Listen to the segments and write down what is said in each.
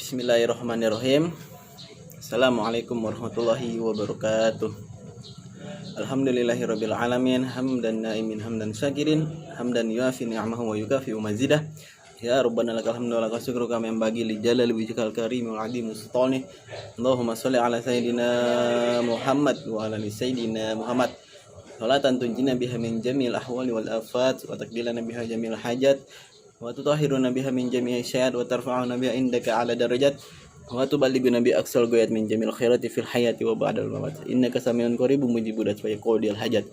Bismillahirrahmanirrahim. Assalamualaikum warahmatullahi wabarakatuh. Alhamdulillahirabbil alamin, hamdan naimin hamdan syakirin, hamdan yuafi ni'amahu wa yukafi mazidah. Ya rabbana lakal hamdu wa lakal syukru kama yanbaghi li jalali wajhikal karim wa 'azimi sultanih. Allahumma shalli ala sayidina Muhammad wa ala ali sayidina Muhammad. Salatan tunjina biha min jamil ahwali wal afat wa taqbilana biha jamil hajat wa tutahhiruna biha min jami'i syai'at wa tarfa'una biha indaka 'ala darajat wa tuballighuna bi aqsal ghayat min jamil khairati fil hayati wa ba'dal mamat innaka samiun qaribun mujibud da'wati qadil hajat.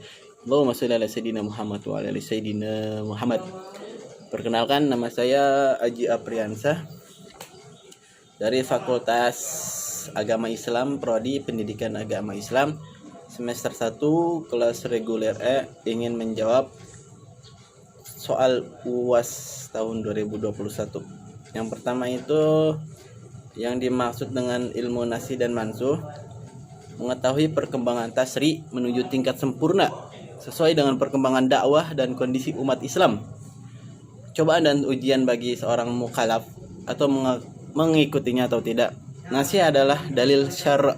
Allahumma shalli ala sayidina Muhammad wa ala ali sayidina Muhammad. Perkenalkan, nama saya Aji Apriansah dari Fakultas Agama Islam Prodi Pendidikan Agama Islam semester 1 kelas reguler E, ingin menjawab soal UAS tahun 2021. Yang pertama itu yang dimaksud dengan ilmu nasi dan mansuh, mengetahui perkembangan tasri menuju tingkat sempurna sesuai dengan perkembangan dakwah dan kondisi umat Islam. Cobaan dan ujian bagi seorang mukallaf atau mengikutinya atau tidak. Nasi adalah dalil syara'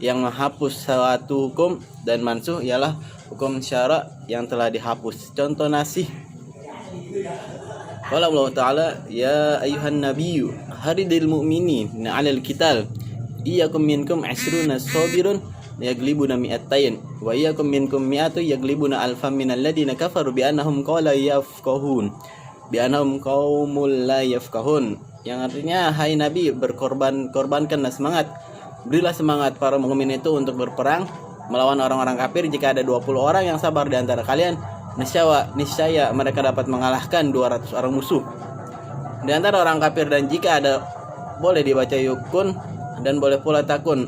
yang menghapus suatu hukum, dan mansuh ialah hukum syara' yang telah dihapus. Contoh nasi, qala Allah Ta'ala, ya ayuhan nabiyyu haridil mu'minin alal qital iyyakum minkum 'ashruna sabirun yaglibuna mi'atain wa iyyakum minkum mi'atu yaglibuna alfam minal ladina kafaru bi annahum qaumul la yafqahun. Yang artinya, hai Nabi, korbankanlah semangat, berilah semangat para mukmin itu untuk berperang melawan orang-orang kafir. Jika ada 20 orang yang sabar di antara kalian, niscaya mereka dapat mengalahkan 200 orang musuh di antara orang kafir. Dan jika ada, boleh dibaca yukun dan boleh pula takun,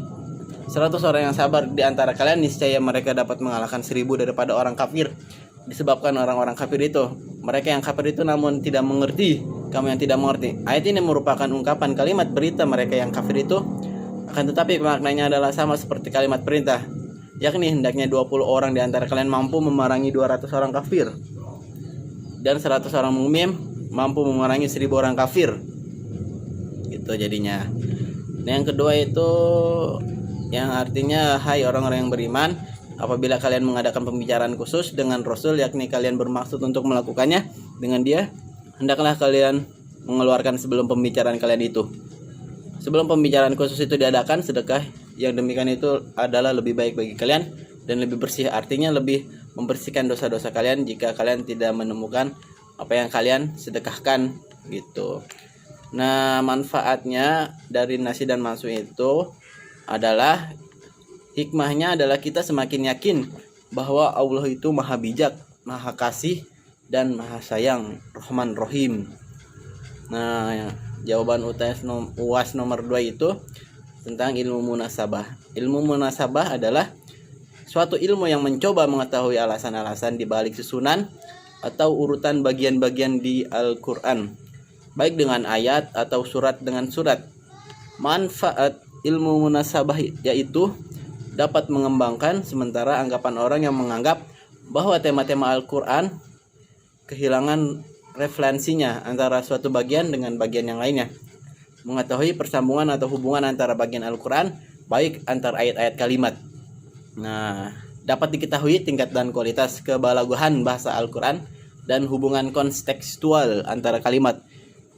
100 orang yang sabar di antara kalian, niscaya mereka dapat mengalahkan 1000 daripada orang kafir. Disebabkan orang-orang kafir itu, mereka yang kafir itu namun tidak mengerti, kamu yang tidak mengerti. Ayat ini merupakan ungkapan kalimat berita mereka yang kafir itu, akan tetapi maknanya adalah sama seperti kalimat perintah, yakni hendaknya 20 orang di antara kalian mampu memerangi 200 orang kafir, dan 100 orang mukmin mampu memerangi 1000 orang kafir. Gitu jadinya. Nah, yang kedua itu yang artinya, hai orang-orang yang beriman, apabila kalian mengadakan pembicaraan khusus dengan Rasul, yakni kalian bermaksud untuk melakukannya dengan dia, hendaklah kalian mengeluarkan sebelum pembicaraan kalian itu. Sebelum pembicaraan khusus itu diadakan, sedekah yang demikian itu adalah lebih baik bagi kalian dan lebih bersih, artinya lebih membersihkan dosa-dosa kalian jika kalian tidak menemukan apa yang kalian sedekahkan gitu. Nah, manfaatnya dari nasi dan mansuh itu adalah, hikmahnya adalah kita semakin yakin bahwa Allah itu maha bijak, maha kasih, dan maha sayang, Rahman Rahim. Nah, jawaban UAS nomor 2 itu tentang ilmu munasabah. Ilmu munasabah adalah suatu ilmu yang mencoba mengetahui alasan-alasan di balik susunan atau urutan bagian-bagian di Al-Quran, baik dengan ayat atau surat dengan surat. Manfaat ilmu munasabah yaitu dapat mengembangkan sementara anggapan orang yang menganggap bahwa tema-tema Al-Quran kehilangan referensinya antara suatu bagian dengan bagian yang lainnya. Mengetahui persambungan atau hubungan antara bagian Al-Quran, baik antar ayat-ayat kalimat. Nah, dapat diketahui tingkat dan kualitas kebalaguhan bahasa Al-Quran dan hubungan kontekstual antara kalimat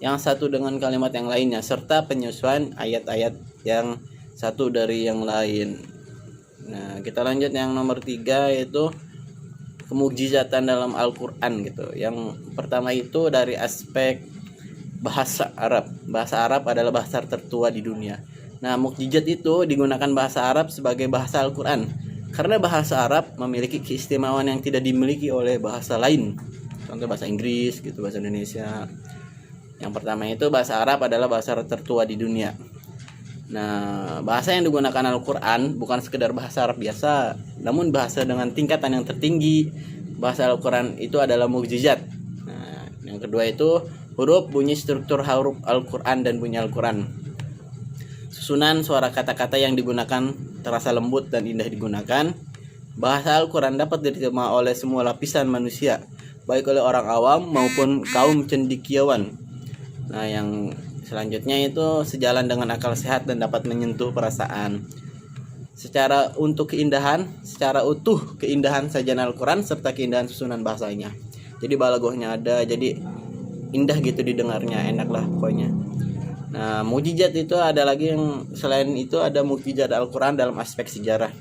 yang satu dengan kalimat yang lainnya, serta penyesuaian ayat-ayat yang satu dari yang lain. Nah, kita lanjut yang nomor 3, yaitu kemukjizatan dalam Al-Quran gitu. Yang pertama itu dari aspek bahasa Arab. Bahasa Arab adalah bahasa tertua di dunia. Nah, mukjizat itu digunakan bahasa Arab sebagai bahasa Al-Quran karena bahasa Arab memiliki keistimewaan yang tidak dimiliki oleh bahasa lain. Contoh bahasa Inggris gitu, bahasa Indonesia. Yang pertama itu bahasa Arab adalah bahasa tertua di dunia. Nah, bahasa yang digunakan Al-Quran bukan sekedar bahasa Arab biasa, namun bahasa dengan tingkatan yang tertinggi. Bahasa Al-Quran itu adalah mukjizat. Nah, yang kedua itu huruf, bunyi, struktur huruf Al-Quran dan bunyi Al-Quran. Susunan suara kata-kata yang digunakan terasa lembut dan indah digunakan. Bahasa Al-Quran dapat diterima oleh semua lapisan manusia, baik oleh orang awam maupun kaum cendekiawan. Nah, yang Selanjutnya itu sejalan dengan akal sehat dan dapat menyentuh perasaan. Secara utuh keindahan sajian Al-Quran serta keindahan susunan bahasanya. Jadi balagohnya ada, jadi indah gitu didengarnya, enak lah pokoknya. Nah, mukjizat itu ada lagi yang selain itu ada mukjizat Al-Quran dalam aspek sejarah.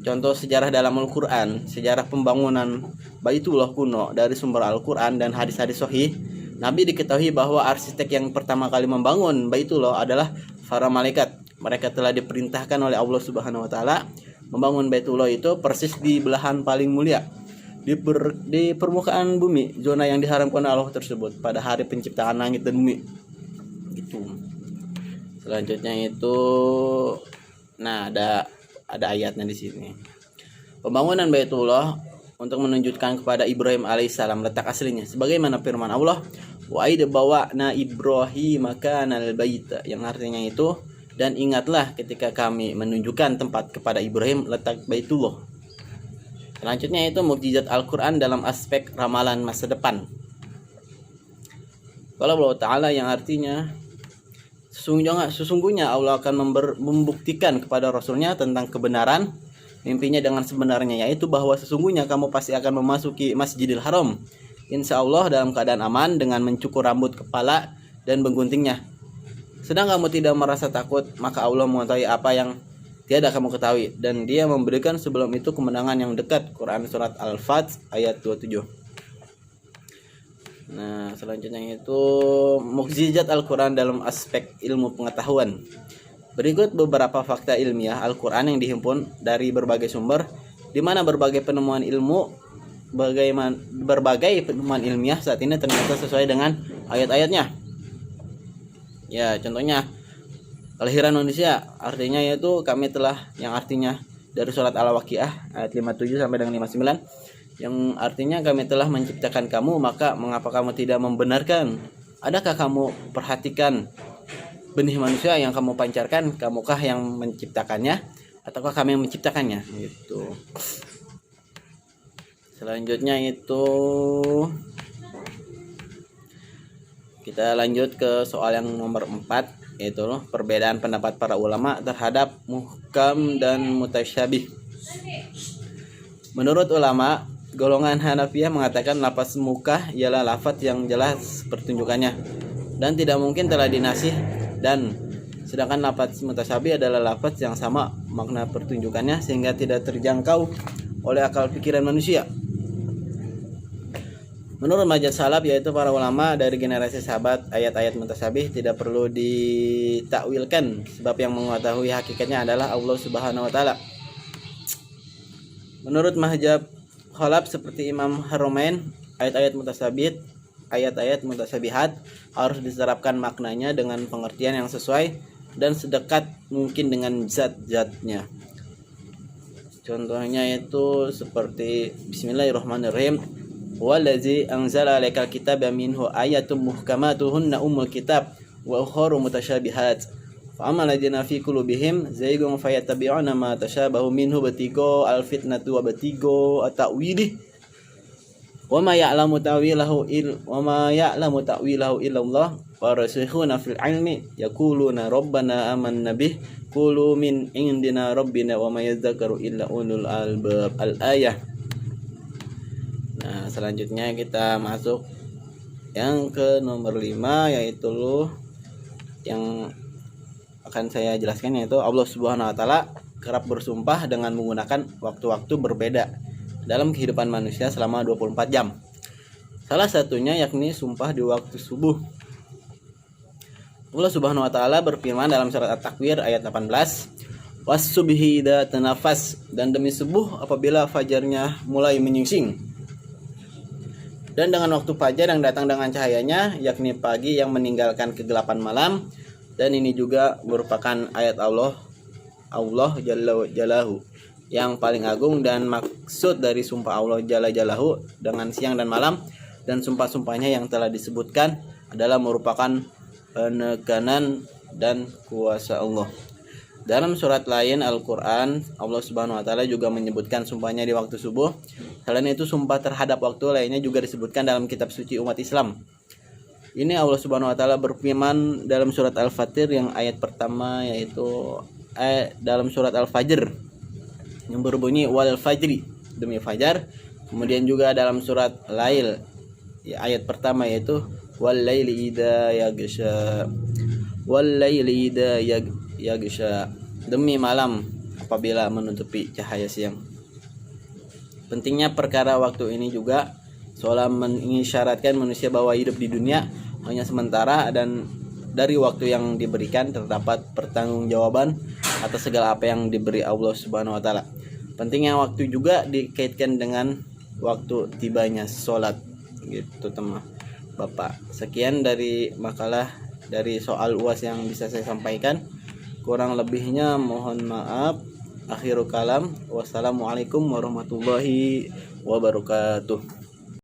Contoh sejarah dalam Al-Quran, sejarah pembangunan Baitullah kuno dari sumber Al-Quran dan hadis-hadis sahih. Nabi diketahui bahwa arsitek yang pertama kali membangun Baitullah adalah para malaikat. Mereka telah diperintahkan oleh Allah Subhanahu wa taala membangun Baitullah itu persis di belahan paling mulia di permukaan bumi, zona yang diharamkan Allah tersebut pada hari penciptaan langit dan bumi. Gitu. Selanjutnya itu ada ayatnya di sini. Pembangunan Baitullah untuk menunjukkan kepada Ibrahim alaihissalam letak aslinya sebagaimana firman Allah, wa id bawa'na Ibrahim makanal baita, yang artinya itu dan ingatlah ketika kami menunjukkan tempat kepada Ibrahim letak Baitullah. Selanjutnya itu mukjizat Al-Quran dalam aspek ramalan masa depan. Kalau Allah Ta'ala yang artinya sesungguhnya Allah akan membuktikan kepada Rasulnya tentang kebenaran mimpinya dengan sebenarnya, yaitu bahwa sesungguhnya kamu pasti akan memasuki Masjidil Haram insya Allah dalam keadaan aman dengan mencukur rambut kepala dan mengguntingnya. Sedang kamu tidak merasa takut, maka Allah mengetahui apa yang tiada kamu ketahui, dan Dia memberikan sebelum itu kemenangan yang dekat. Quran surat Al-Fath ayat 27. Nah, selanjutnya itu mukjizat Al-Quran dalam aspek ilmu pengetahuan. Berikut beberapa fakta ilmiah Al-Quran yang dihimpun dari berbagai sumber, di mana berbagai penemuan ilmiah saat ini ternyata sesuai dengan ayat-ayatnya. Ya, contohnya kelahiran manusia, artinya yaitu kami telah, yang artinya dari surat Al-Waqiah ayat 57 sampai dengan 59, yang artinya kami telah menciptakan kamu, maka mengapa kamu tidak membenarkan? Adakah kamu perhatikan benih manusia yang kamu pancarkan, kamukah yang menciptakannya ataukah kami yang menciptakannya? Gitu. Selanjutnya itu kita lanjut ke soal yang nomor 4, yaitu perbedaan pendapat para ulama terhadap muhkam dan mutasyabih. Menurut ulama, golongan Hanafiyah mengatakan lafaz mukah ialah lafaz yang jelas pertunjukannya dan tidak mungkin telah dinasih, dan sedangkan lafaz mutasyabih adalah lafaz yang sama makna pertunjukannya sehingga tidak terjangkau oleh akal pikiran manusia. Menurut mazhab salaf, yaitu para ulama dari generasi sahabat, ayat-ayat mutasyabih tidak perlu ditakwilkan sebab yang mengetahui hakikatnya adalah Allah Subhanahu wa taala. Menurut mazhab khalaf seperti Imam Haramain, ayat-ayat mutasyabihat harus diterapkan maknanya dengan pengertian yang sesuai dan sedekat mungkin dengan zat-zatnya. Contohnya itu seperti Bismillahirrahmanirrahim, wallazi anzala 'alaikal kitaba minhu ayatun muhkamatuhunna ummul kitab wa ukharu mutasyabihat fa ammal ladzina fi qulubihim zaygun fayattabi'una ma tashabahu minhu batigo alfitnatu wa batigo at-ta'wili wa ma ya'lamu ta'wilahu illallah wa rasikhuna fil 'ilmi yaquluna rabbana amanna bih qulu min indina rabbina wa ma yadhakkaru illa ulul albab. Al-ayah. Nah, selanjutnya kita masuk yang ke nomor 5, yaitu yang akan saya jelaskan, yaitu Allah Subhanahu wa taala kerap bersumpah dengan menggunakan waktu-waktu berbeda dalam kehidupan manusia selama 24 jam. Salah satunya yakni sumpah di waktu subuh. Allah Subhanahu wa taala berfirman dalam surat At-Takwir ayat 18, "Was-subhi idza tanafas," dan demi subuh apabila fajarnya mulai menyingsing. Dan dengan waktu fajar yang datang dengan cahayanya, yakni pagi yang meninggalkan kegelapan malam. Dan ini juga merupakan ayat Allah Jalla Jalahu yang paling agung, dan maksud dari sumpah Allah Jalla Jalahu dengan siang dan malam dan sumpah-sumpahnya yang telah disebutkan adalah merupakan penekanan dan kuasa Allah. Dalam surat lain Al-Quran, Allah Subhanahu wa taala juga menyebutkan sumpahnya di waktu subuh. Selain itu, sumpah terhadap waktu lainnya juga disebutkan dalam kitab suci umat Islam. Ini Allah Subhanahu wa taala berfirman dalam surat Al-Fatir yang ayat pertama, yaitu dalam surat Al-Fajr yang berbunyi wal fajri, demi fajar. Kemudian juga dalam surat Lail ya, ayat pertama yaitu wal laili idza yaghsha, wal laili idza yaghsha, demi malam apabila menutupi cahaya siang. Pentingnya perkara waktu ini juga seolah mengisyaratkan manusia bahwa hidup di dunia hanya sementara, dan dari waktu yang diberikan terdapat pertanggungjawaban atas segala apa yang diberi Allah Subhanahu wa taala. Pentingnya waktu juga dikaitkan dengan waktu tibanya sholat, gitu teman Bapak. Sekian dari makalah dari soal UAS yang bisa saya sampaikan. Kurang lebihnya mohon maaf. Akhirul kalam. Wassalamualaikum warahmatullahi wabarakatuh.